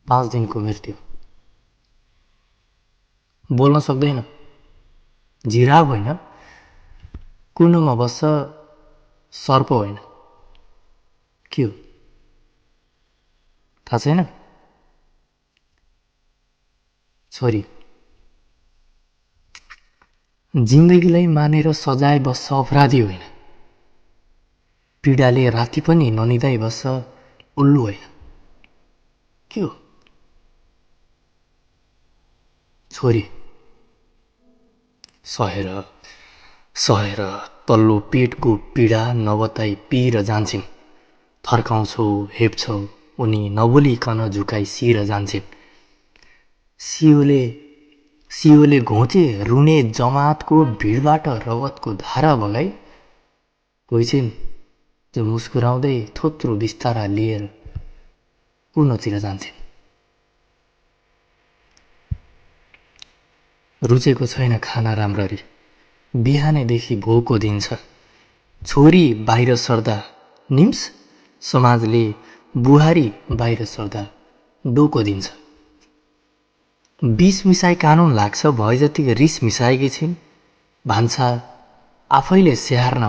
5 दिनको मृत्यु। बोल्न सक्दैन, जिराफ होइन, कुर्नुमा बस्छ, सर्प होइन। के हो थाहा छैन? छोरी। जिन्दगीलाई मानेर सजाय बस्छ अपराधी होइन, पीडाले राति पनि ननिदाई बस्छ उल्लु होइन। के हो? छोरी। सहेर सहेर तल्लो पेटको पीडा नबताई पिर जान्छन्, थर्काउँछौ हेप्छौ उनी नबोलिकन झुकाई सिर जान्छन्। सियोले घोचे रुने जमातको भिडबाट रगतको धारा बगाई कोही छिन् जो मुस्कुराउँदै थोत्रो बिस्तारा लिएर कुर्नतिर जान्छन्। रुचेको छैन खाना राम्ररी, बिहानैदेखि भोको दिन्छ। छोरी बाहिर सर्दा निम्स, समाजले बुहारी बाहिर सर्दा डोको दिन्छ। विष मिसाई कानुन लाग्छ भए जति रिस मिसाएकी छिन्, भान्सा आफैले स्याहार्न